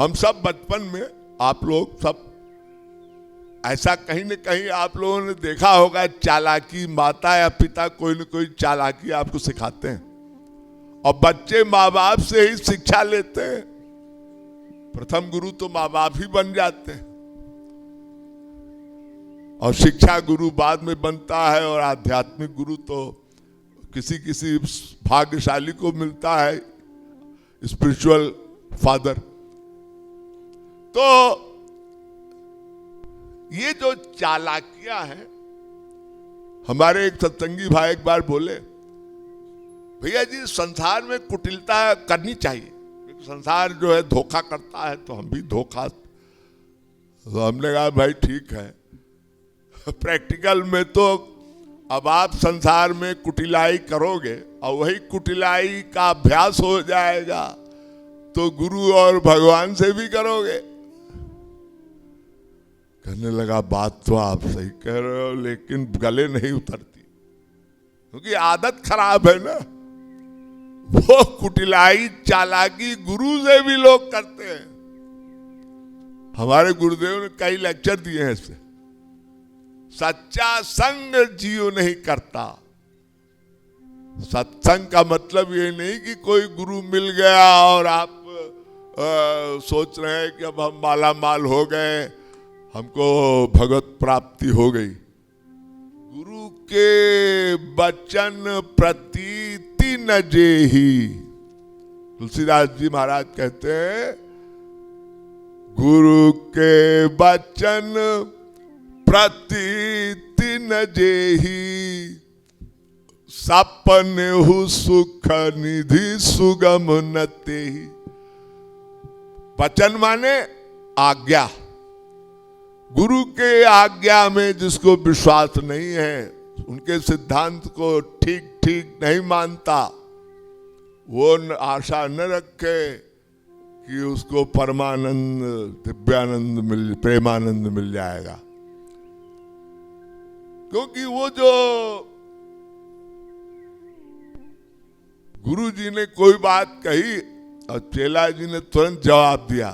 हम सब बचपन में, आप लोग सब ऐसा कहीं न कहीं आप लोगों ने देखा होगा, चालाकी, माता या पिता कोई न कोई चालाकी आपको सिखाते हैं और बच्चे माँ बाप से ही शिक्षा लेते हैं। प्रथम गुरु तो माँ बाप ही बन जाते हैं और शिक्षा गुरु बाद में बनता है, और आध्यात्मिक गुरु तो किसी किसी भाग्यशाली को मिलता है, स्पिरिचुअल फादर। तो ये जो चालाकियां हैं, हमारे एक सत्संगी भाई एक बार बोले, भैया जी संसार में कुटिलता करनी चाहिए, संसार जो है धोखा करता है तो हम भी धोखा। तो हमने कहा भाई ठीक है, प्रैक्टिकल में तो अब आप संसार में कुटिलाई करोगे और वही कुटिलाई का अभ्यास हो जाएगा तो गुरु और भगवान से भी करोगे। कहने लगा बात तो आप सही कह रहे हो, लेकिन गले नहीं उतरती, क्योंकि आदत खराब है ना। वो कुटिलाई चालाकी गुरु से भी लोग करते हैं। हमारे गुरुदेव ने कई लेक्चर दिए हैं इससे। सच्चा संग जीव नहीं करता। सत्संग का मतलब ये नहीं कि कोई गुरु मिल गया और आप सोच रहे हैं कि अब हम माला माल हो गए, हमको भगवत प्राप्ति हो गई। गुरु के वचन प्रतीति न जेहि। तुलसीदास जी महाराज कहते हैं, गुरु के वचन प्रतीति न जेहि, सपने हु सुख निधि सुगम न तेहि। वचन माने आज्ञा। गुरु के आज्ञा में जिसको विश्वास नहीं है, उनके सिद्धांत को ठीक ठीक नहीं मानता, वो आशा न रखे कि उसको परमानंद, दिव्यानंद प्रेमानंद मिल जाएगा। क्योंकि वो जो गुरु जी ने कोई बात कही और चेला जी ने तुरंत जवाब दिया,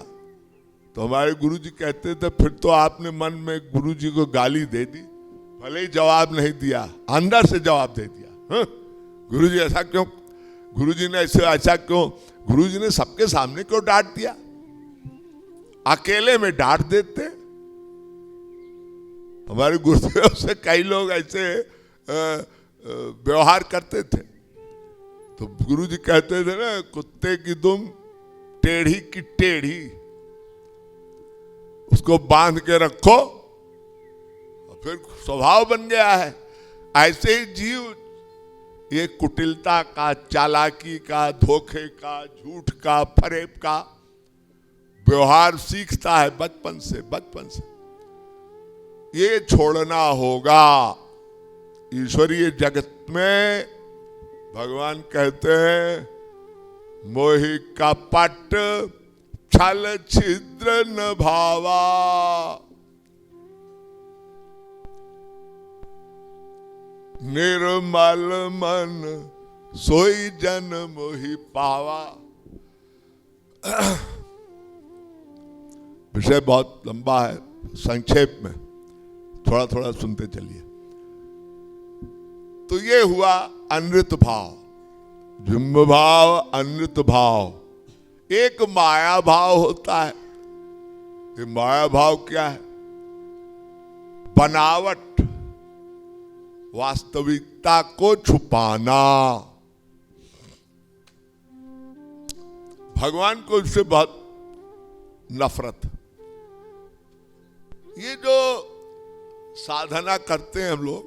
तो हमारे गुरु जी कहते थे फिर तो आपने मन में गुरु जी को गाली दे दी, भले ही जवाब नहीं दिया, अंदर से जवाब दे दिया। गुरु जी ऐसा क्यों, गुरु जी ने ऐसा क्यों, गुरु जी ने सबके सामने क्यों डांट दिया, अकेले में डांट देते। हमारे गुरुदेव से कई लोग ऐसे व्यवहार करते थे, तो गुरु जी कहते थे ना, कुत्ते की दुम टेढ़ी की टेढ़ी, उसको बांध के रखो और फिर स्वभाव बन गया है। ऐसे ही जीव ये कुटिलता का, चालाकी का, धोखे का, झूठ का, फरेब का व्यवहार सीखता है बचपन से। ये छोड़ना होगा। ईश्वरीय जगत में भगवान कहते हैं, मोहि कपट छल छिद्र न भावा, निर्मल मन सोई जन मोहि पावा। विषय बहुत लंबा है, संक्षेप में थोड़ा थोड़ा सुनते चलिए। तो ये हुआ अनृत भाव, जिम्ब भाव, अनृत भाव। एक माया भाव होता है। ये माया भाव क्या है? बनावट, वास्तविकता को छुपाना। भगवान को इससे बहुत नफरत। ये जो साधना करते हैं हम लोग,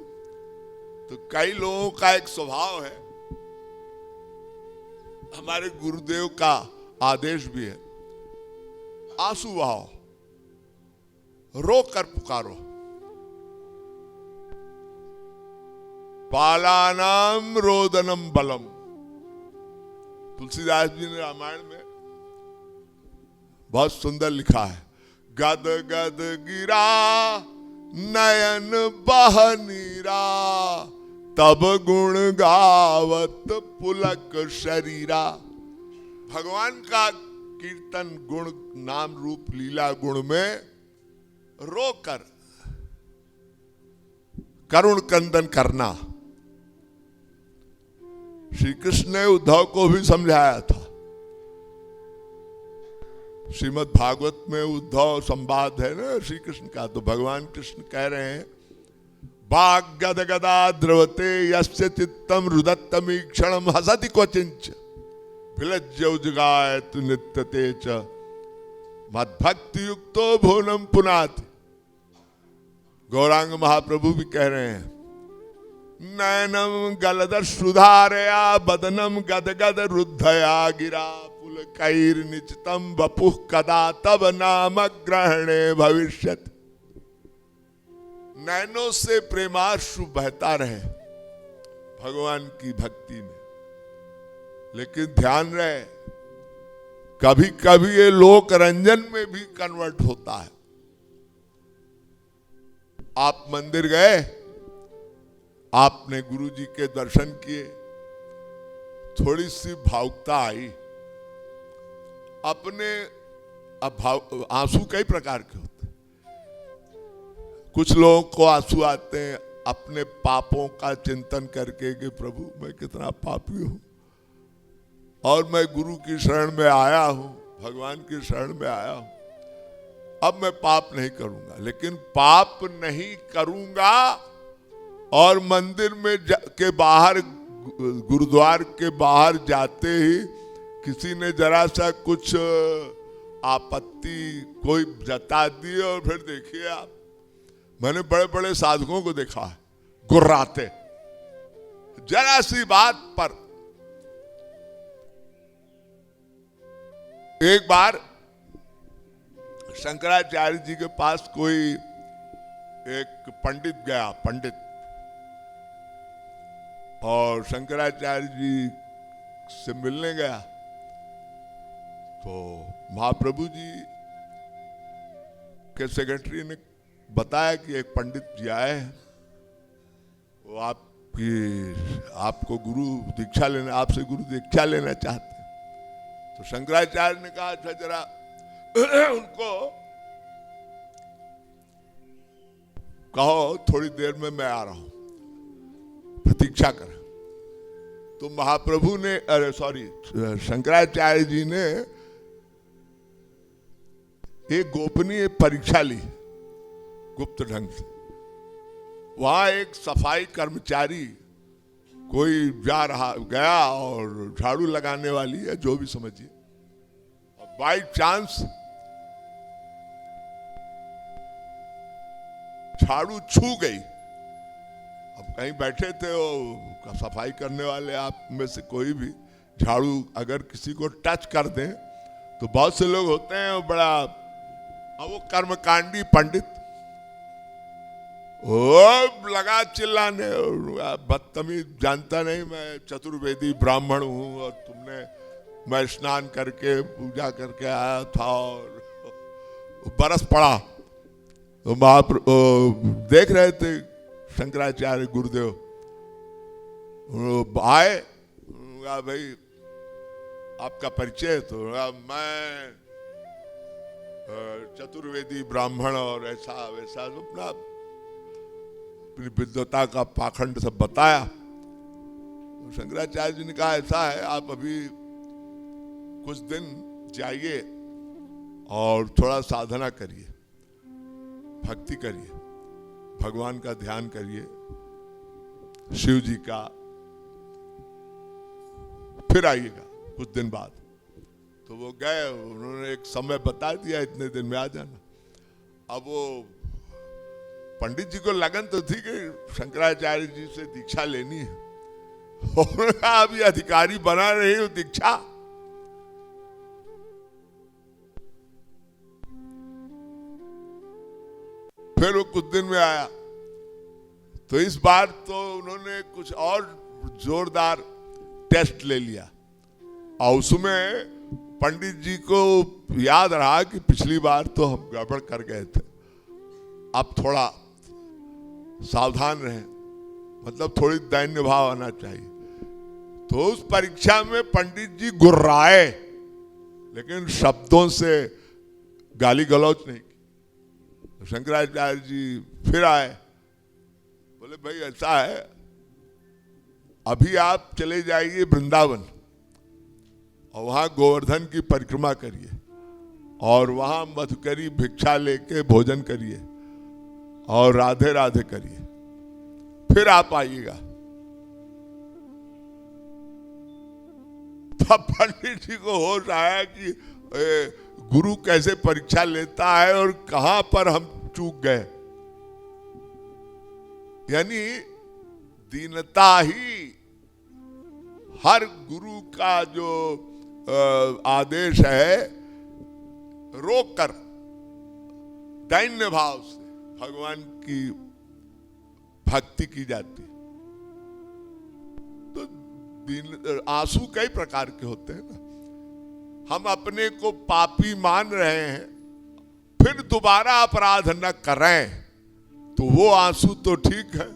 तो कई लोगों का एक स्वभाव है, हमारे गुरुदेव का आदेश भी है, आंसू बहाओ, रो कर पुकारो। बालानाम रोदनम बलम। तुलसीदास जी ने रामायण में बहुत सुंदर लिखा है, गद गद गिरा नयन बह नीरा, तब गुण गावत पुलक शरीरा। भगवान का कीर्तन गुण नाम रूप लीला गुण में रोकर करुण क्रंदन करना। श्री कृष्ण ने उद्धव को भी समझाया था। श्रीमद् भागवत में उद्धव संवाद है ना श्री कृष्ण का, तो भगवान कृष्ण कह रहे हैं वाग गद गदा द्रवते यस्य चित्तम रुदत्तमीक्षणम हसति क्वचिंच विलज्जौजगायत नित्यते च मद्भक्ति युक्तो भुवनम पुनाति। गौरांग महाप्रभु भी कह रहे हैं नयनम गलदश्रुधारया बदनम गदगद रुद्धया गिरा पुलकैर निचितम वपुः कदा तब नाम ग्रहणे भविष्यति। नैनों से प्रेमाश्रु बहता रहे भगवान की भक्ति में, लेकिन ध्यान रहे कभी कभी ये लोक रंजन में भी कन्वर्ट होता है। आप मंदिर गए, आपने गुरु जी के दर्शन किए, थोड़ी सी भावुकता आई अपने। अब आंसू कई प्रकार के होते हैं। कुछ लोगों को आंसू आते हैं अपने पापों का चिंतन करके कि प्रभु मैं कितना पापी हूं और मैं गुरु की शरण में आया हूं, भगवान की शरण में आया हूं, अब मैं पाप नहीं करूंगा। लेकिन पाप नहीं करूंगा और मंदिर में के बाहर, गुरुद्वार के बाहर जाते ही किसी ने जरा सा कुछ आपत्ति कोई जता दी और फिर देखिए आप, मैंने बड़े बड़े साधकों को देखा है गुर्राते जरा सी बात पर। एक बार शंकराचार्य जी के पास कोई एक पंडित गया, पंडित, और शंकराचार्य जी से मिलने गया तो महाप्रभु जी के सेक्रेटरी ने बताया कि एक पंडित जी आए हैं, वो आपको गुरु दीक्षा लेना, आपसे गुरु दीक्षा लेना चाहते हैं। तो शंकराचार्य ने कहा अच्छा जरा उनको कहो थोड़ी देर में मैं आ रहा हूं, प्रतीक्षा कर। तो महाप्रभु ने, अरे सॉरी, शंकराचार्य जी ने एक गोपनीय परीक्षा ली गुप्त ढंग से। वहां एक सफाई कर्मचारी कोई गया और झाड़ू लगाने वाली है जो भी समझिए, और बाई चांस झाड़ू छू गई। अब कहीं बैठे थे वो सफाई करने वाले, आप में से कोई भी झाड़ू अगर किसी को टच कर दें तो बहुत से लोग होते हैं वो बड़ा, अब वो कर्मकांडी पंडित ओ लगा चिल्लाने, बदतमीज, जानता नहीं मैं चतुर्वेदी ब्राह्मण हूं और मैं स्नान करके पूजा करके आया था और बरस पड़ा। तो महाप्रभु देख रहे थे शंकराचार्य गुरुदेव आए, भाई आपका परिचय? तो मैं चतुर्वेदी ब्राह्मण और ऐसा वैसा अपना अपनी विद्वता का पाखंड सब बताया। तो शंकराचार्य जी ने कहा ऐसा है आप अभी कुछ दिन जाइए और थोड़ा साधना करिए, भक्ति करिए, भगवान का ध्यान करिए, शिव जी का, फिर आइएगा कुछ दिन बाद। तो वो गए, उन्होंने एक समय बता दिया इतने दिन में आ जाना। अब वो पंडित जी को लगन तो थी कि शंकराचार्य जी से दीक्षा लेनी है और अभी अधिकारी बना रही हो दीक्षा। फिर वो कुछ दिन में आया तो इस बार तो उन्होंने कुछ और जोरदार टेस्ट ले लिया और उसमें पंडित जी को याद रहा कि पिछली बार तो हम गड़बड़ कर गए थे, अब थोड़ा सावधान रहें, मतलब थोड़ी दैन्य भाव आना चाहिए। तो उस परीक्षा में पंडित जी गुर्राए लेकिन शब्दों से गाली गलौज नहीं की। शंकराचार्य जी फिर आए, बोले भाई ऐसा है, अभी आप चले जाइए वृंदावन और वहां गोवर्धन की परिक्रमा करिए और वहां मधुकरी भिक्षा लेके भोजन करिए और राधे राधे करिए, फिर आप आइएगा। तब पंडित जी को होश आया कि गुरु कैसे परीक्षा लेता है और कहां पर हम चूक गए। यानी दीनता ही हर गुरु का जो आदेश है, रोक कर दैन्य भाव से भगवान की भक्ति की जाती है। तो आंसू कई प्रकार के होते हैं ना। हम अपने को पापी मान रहे हैं, फिर दोबारा अपराध न करें तो वो आंसू तो ठीक है,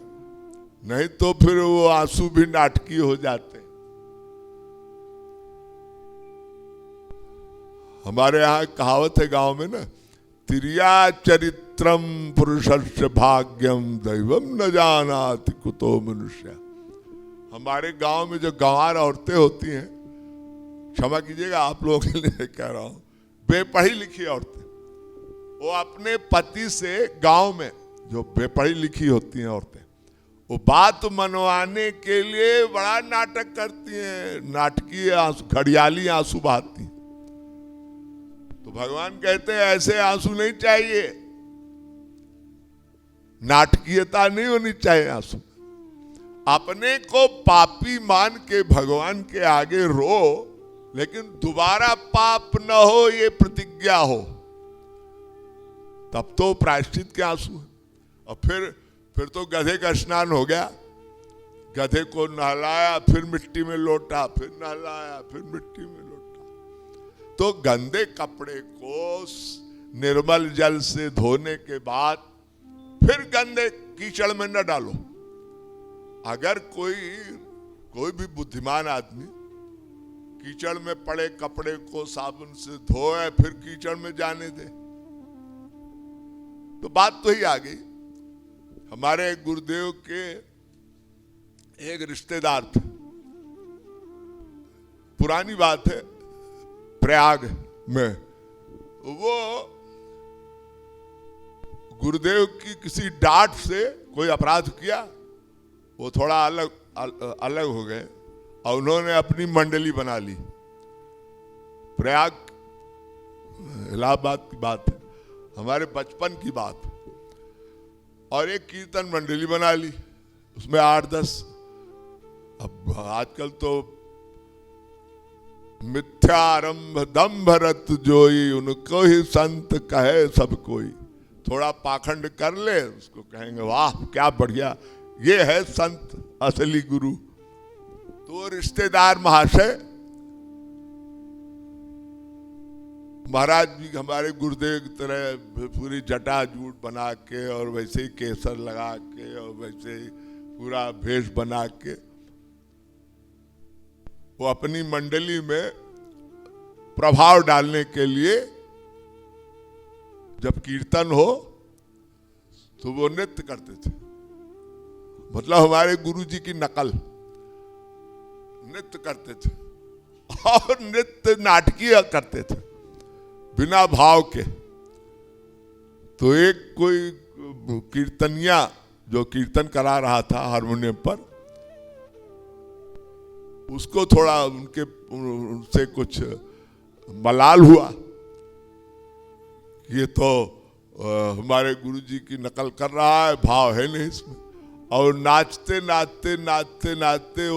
नहीं तो फिर वो आंसू भी नाटकीय हो जाते हैं। हमारे यहाँ कहावत है गांव में ना, तिरिया चरित्रम पुरुषस्य भाग्यम दैवम न जानाति कुतो मनुष्य। हमारे गांव में जो गंवार औरतें होती हैं, क्षमा कीजिएगा आप लोगों के लिए कह रहा हूं, बेपढ़ी लिखी औरतें, वो अपने पति से गांव में जो बेपढ़ी लिखी होती हैं औरतें, वो बात मनवाने के लिए बड़ा नाटक करती हैं, नाटकीय आंसू, घड़ियाली आंसू बहाती हैं। तो भगवान कहते हैं ऐसे आंसू नहीं चाहिए, नाटकीयता नहीं होनी चाहिए आंसू। अपने को पापी मान के भगवान के आगे रो, लेकिन दोबारा पाप न हो ये प्रतिज्ञा हो, तब तो प्रायश्चित के आंसू है। और फिर तो गधे का स्नान हो गया, गधे को नहलाया, फिर मिट्टी में लौटा, फिर नहलाया, फिर मिट्टी में लौटा। तो गंदे कपड़े को निर्मल जल से धोने के बाद फिर गंदे कीचड़ में न डालो। अगर कोई भी बुद्धिमान आदमी कीचड़ में पड़े कपड़े को साबुन से धोए फिर कीचड़ में जाने दे, तो बात तो ही आ गई। हमारे गुरुदेव के एक रिश्तेदार थे, पुरानी बात है, प्रयाग में वो गुरुदेव की किसी डांट से कोई अपराध किया, वो थोड़ा अलग हो गए और उन्होंने अपनी मंडली बना ली। प्रयाग इलाहाबाद की बात है, हमारे बचपन की बात। और एक कीर्तन मंडली बना ली, उसमें 8-10। अब आजकल तो मिथ्यारंभ दंभ रत जोई, उनको ही संत कहे सब कोई। थोड़ा पाखंड कर ले, उसको कहेंगे वाह क्या बढ़िया, ये है संत असली गुरु। तो रिश्तेदार महाशय महाराज भी हमारे गुरुदेव की तरह पूरी जटा जूट बना के और वैसे ही केसर लगा के और वैसे ही पूरा भेष बना के वो अपनी मंडली में प्रभाव डालने के लिए जब कीर्तन हो तो वो नृत्य करते थे। मतलब हमारे गुरुजी की नकल नृत्य करते थे और नृत्य नाटकीय करते थे बिना भाव के। तो एक कोई कीर्तनिया जो कीर्तन करा रहा था हारमोनियम पर, उसको थोड़ा उनसे कुछ मलाल हुआ, ये तो हमारे गुरुजी की नकल कर रहा है, भाव है नहीं इसमें। और नाचते नाचते नाचते नाचते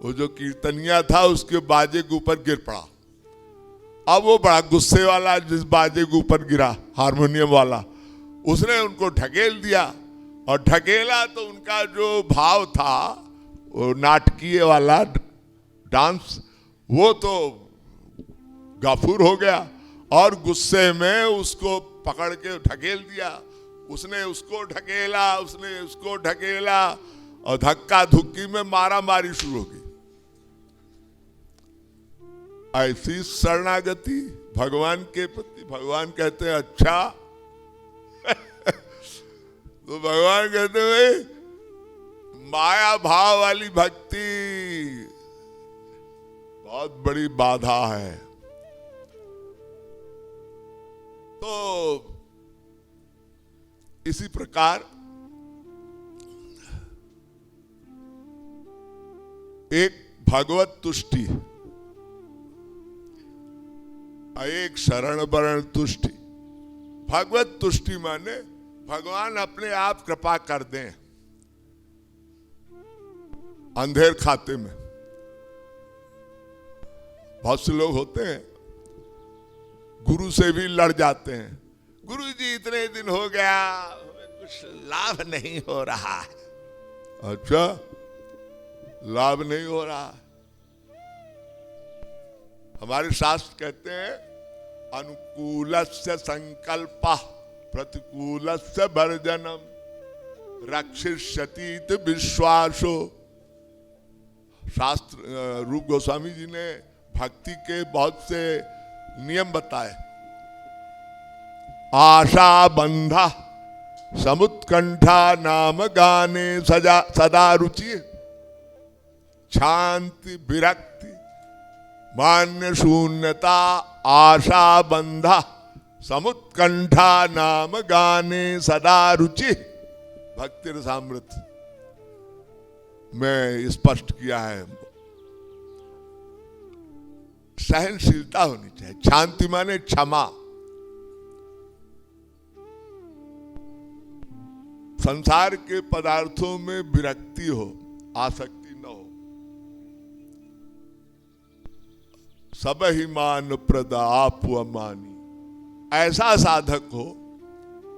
वो जो कीर्तनिया था उसके बाजे के ऊपर गिर पड़ा। अब वो बड़ा गुस्से वाला, जिस बाजे के ऊपर गिरा हारमोनियम वाला, उसने उनको ढकेल दिया और ढकेला तो उनका जो भाव था वो नाटकीय वाला डांस, वो तो गाफूर हो गया और गुस्से में उसको पकड़ के ढकेल दिया। उसने उसको ढकेला, उसने उसको ढकेला और धक्का धुक्की में मारा मारी शुरू हो गई। ऐसी शरणागति भगवान के प्रति। भगवान कहते हैं अच्छा तो भगवान कहते हैं भाई माया भाव वाली भक्ति बहुत बड़ी बाधा है। तो इसी प्रकार एक भगवत तुष्टि, एक शरण वरण तुष्टि। भगवत तुष्टि माने भगवान अपने आप कृपा कर दें अंधेर खाते में। बहुत से लोग होते हैं गुरु से भी लड़ जाते हैं, गुरु जी इतने दिन हो गया कुछ लाभ नहीं हो रहा है। अच्छा, लाभ नहीं हो रहा। हमारे शास्त्र कहते हैं अनुकूलस्य संकल्पः प्रतिकूलस्य वर्जनम रक्षिष्यतीत विश्वासो। शास्त्र रूप गोस्वामी जी ने भक्ति के बहुत से नियम बताए। आशा बंधा समुत्कंठा नाम गाने सदा रुचि शांति विरक्ति मान्य शून्यता आशा बंधा समुत्कंठा नाम गाने सदा रुचि। भक्ति रसामृत में स्पष्ट किया है। सहनशीलता होनी चाहिए। शांति माने क्षमा। संसार के पदार्थों में विरक्ति हो, आसक्ति न हो। सब ही मान प्रद आपु अमानी। ऐसा साधक हो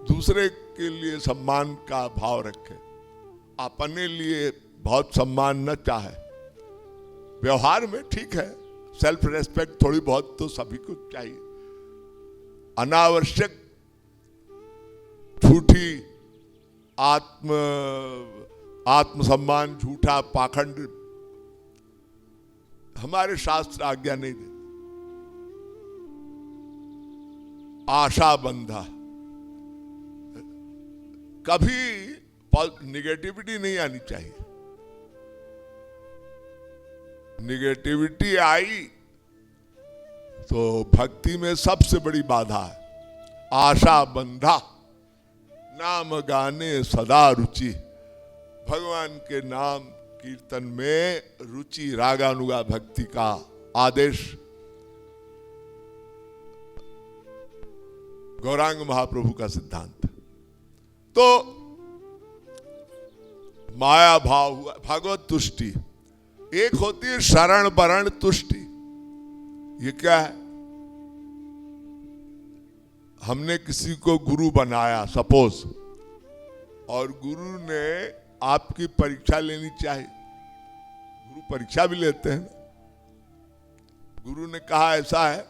दूसरे के लिए सम्मान का भाव रखे, अपने लिए बहुत सम्मान न चाहे। व्यवहार में ठीक है, सेल्फ रेस्पेक्ट थोड़ी बहुत तो सभी को चाहिए। अनावश्यक झूठी आत्मसम्मान, झूठा पाखंड हमारे शास्त्र आज्ञा नहीं देते। आशा बंधा, कभी निगेटिविटी नहीं आनी चाहिए। निगेटिविटी आई तो भक्ति में सबसे बड़ी बाधा है। आशा बंधा नाम गाने सदा रुचि। भगवान के नाम कीर्तन में रुचि, रागानुगा भक्ति का आदेश गौरांग महाप्रभु का सिद्धांत। तो माया भाव हुआ भगवत तुष्टि। एक होती है शरण वरण तुष्टि। ये क्या है? हमने किसी को गुरु बनाया सपोज, और गुरु ने आपकी परीक्षा लेनी चाहिए। गुरु परीक्षा भी लेते हैं। गुरु ने कहा ऐसा है,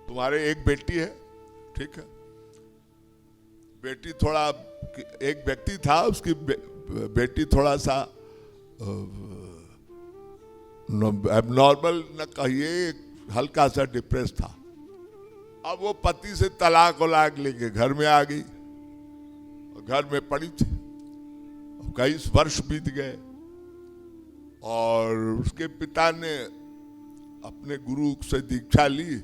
तुम्हारे एक बेटी है, ठीक है। बेटी थोड़ा, एक व्यक्ति था, उसकी बेटी थोड़ा सा एबनॉर्मल न कहिए, हल्का सा डिप्रेस था। अब वो पति से तलाक लेके घर में आ गई, घर में पड़ी थी। कई वर्ष बीत गए और उसके पिता ने अपने गुरु से दीक्षा ली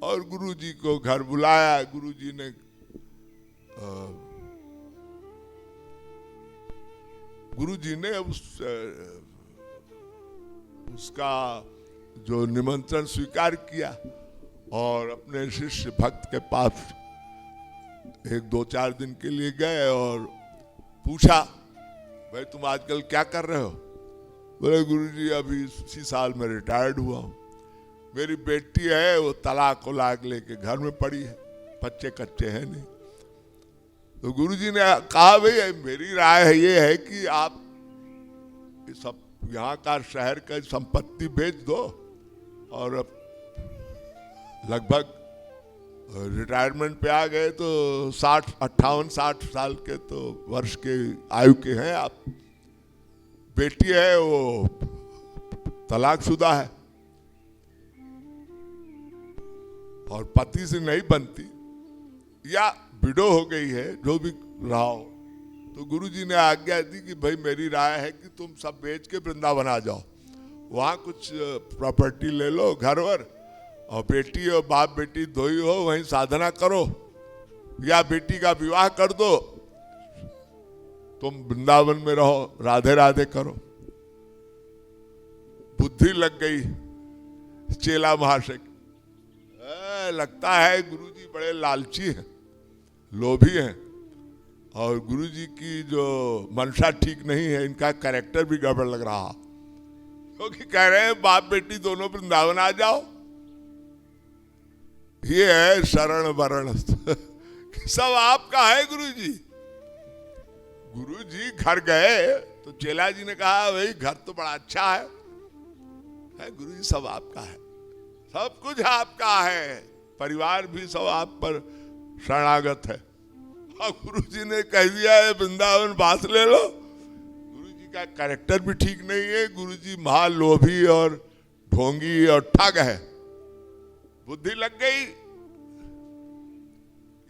और गुरु जी को घर बुलाया। गुरु जी ने उसका जो निमंत्रण स्वीकार किया और अपने शिष्य भक्त के पास एक 2-4 दिन के लिए गए और पूछा, भाई तुम आजकल क्या कर रहे हो? बोले गुरुजी अभी इसी साल में रिटायर्ड हुआ हूं। मेरी बेटी है वो तलाक लेके घर में पड़ी है, बच्चे कच्चे हैं नहीं। तो गुरुजी ने कहा भाई मेरी राय ये है कि आप सब यहाँ का शहर का संपत्ति बेच दो और अब लगभग रिटायरमेंट पे आ गए तो 58-60 साल के तो वर्ष के आयु के हैं आप। बेटी है वो तलाकशुदा है और पति से नहीं बनती या विडो हो गई है, जो भी रहा हो, तो गुरुजी ने आज्ञा दी कि भाई मेरी राय है कि तुम सब बेच के वृंदावन आ जाओ, वहां कुछ प्रॉपर्टी ले लो घर वर, और बेटी और बाप बेटी दो ही हो, वहीं साधना करो, या बेटी का विवाह कर दो, तुम वृंदावन में रहो, राधे राधे करो। बुद्धि लग गई चेला महाशय की। लगता है गुरुजी बड़े लालची हैं, लोभी हैं, और गुरुजी की जो मंशा ठीक नहीं है, इनका कैरेक्टर भी गड़बड़ लग रहा, क्योंकि कह रहे हैं बाप बेटी दोनों वृंदावन आ जाओ। ये है शरण वरण सब आपका है गुरुजी। गुरुजी घर गए तो चेला जी ने कहा भाई घर तो बड़ा अच्छा है गुरुजी, सब आपका है, सब कुछ आपका है, परिवार भी सब आप पर शरणागत है। और गुरुजी ने कह दिया है वृंदावन बास ले लो। गुरुजी का कैरेक्टर भी ठीक नहीं है, गुरुजी महालोभी और ढोंगी और ठग है, बुद्धि लग गई।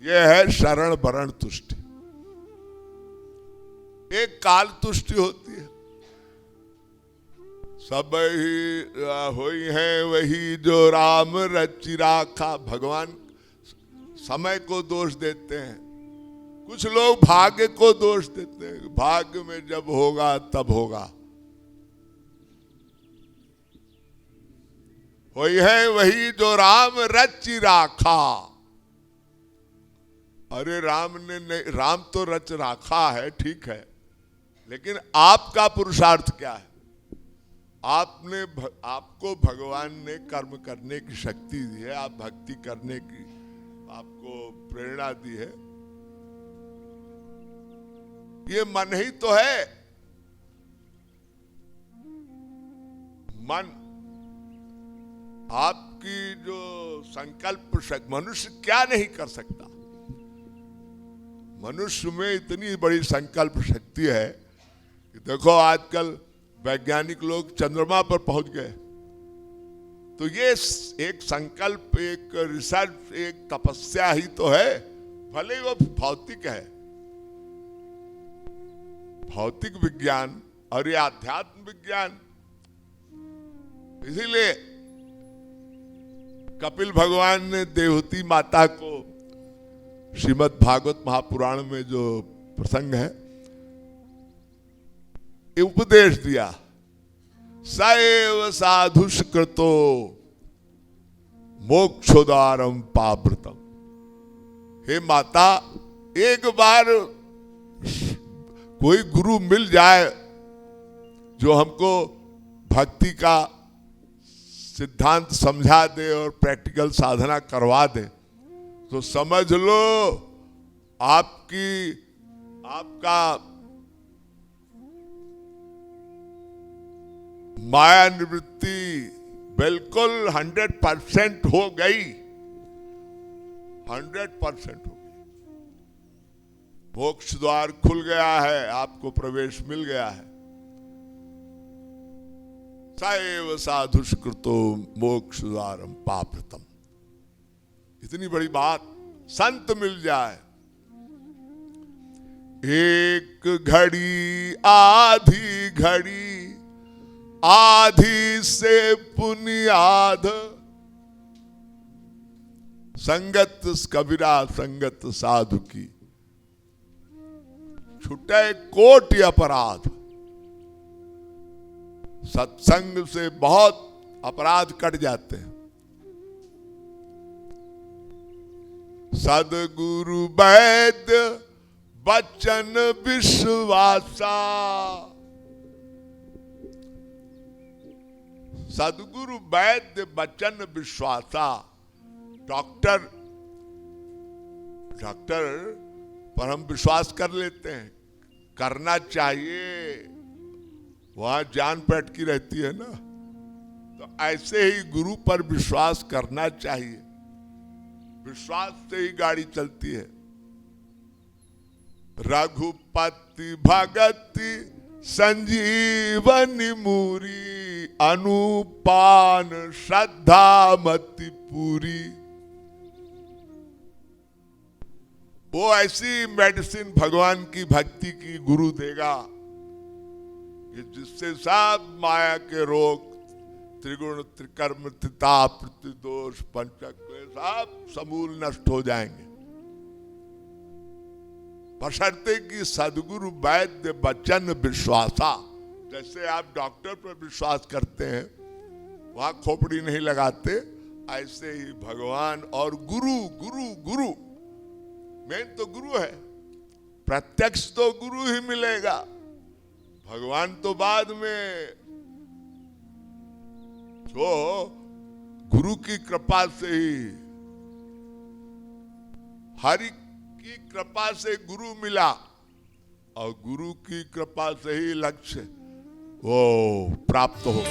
यह है शरण वरण तुष्टि। एक काल तुष्टि होती है, सब ही होई है वही जो राम रचि राखा। भगवान समय को दोष देते हैं, कुछ लोग भाग्य को दोष देते हैं, भाग्य में जब होगा तब होगा। होई है वही जो राम रचि राखा। अरे राम तो रच राखा है, ठीक है, लेकिन आपका पुरुषार्थ क्या है? आपको भगवान ने कर्म करने की शक्ति दी है, आप भक्ति करने की आपको प्रेरणा दी है, ये मन ही तो है। मन आपकी जो संकल्प शक्ति, मनुष्य क्या नहीं कर सकता। मनुष्य में इतनी बड़ी संकल्प शक्ति है कि देखो आजकल वैज्ञानिक लोग चंद्रमा पर पहुंच गए, तो ये एक संकल्प, एक रिसर्च, एक तपस्या ही तो है, भले वो भौतिक है। भौतिक विज्ञान और ये आध्यात्म विज्ञान। इसीलिए कपिल भगवान ने देवहूति माता को श्रीमद् भागवत महापुराण में जो प्रसंग है, उपदेश दिया, सएव साधुष्कृतो मोक्षोद्वारम पावृतम। हे माता, एक बार कोई गुरु मिल जाए जो हमको भक्ति का सिद्धांत समझा दे और प्रैक्टिकल साधना करवा दे, तो समझ लो आपका माया निवृत्ति बिल्कुल 100% हो गई, 100% हो गई। मोक्ष द्वार खुल गया है, आपको प्रवेश मिल गया है। सएव साधुष्कृतो मोक्ष द्वारम पावृतम। इतनी बड़ी बात, संत मिल जाए। एक घड़ी आधी घड़ी, आधी से पुनियाद, संगत कबीरा संगत साधु की, छुटे कोटि अपराध। सत्संग से बहुत अपराध कट जाते हैं। सदगुरु वैद्य बचन विश्वासा, सदगुरु वैद्य बचन विश्वासा। डॉक्टर पर हम विश्वास कर लेते हैं, करना चाहिए, वहां जान पे अटकी रहती है ना। तो ऐसे ही गुरु पर विश्वास करना चाहिए, विश्वास से ही गाड़ी चलती है। रघुपति भगति संजीवनी मूरी, अनुपान श्रद्धा मति पूरी। वो ऐसी मेडिसिन भगवान की भक्ति की गुरु देगा कि जिससे सब माया के रोग, त्रिगुण त्रिकर्म त्रिताप प्रतिदोष पंचक सब समूल नष्ट हो जाएंगे, बशर्ते कि सदगुरु वैद्य वचन विश्वासा। जैसे आप डॉक्टर पर विश्वास करते हैं, वहां खोपड़ी नहीं लगाते, ऐसे ही भगवान और गुरु गुरु गुरु मेन तो गुरु है। प्रत्यक्ष तो गुरु ही मिलेगा, भगवान तो बाद में। तो गुरु की कृपा से ही, हरि की कृपा से गुरु मिला और गुरु की कृपा से ही लक्ष्य वो प्राप्त हो।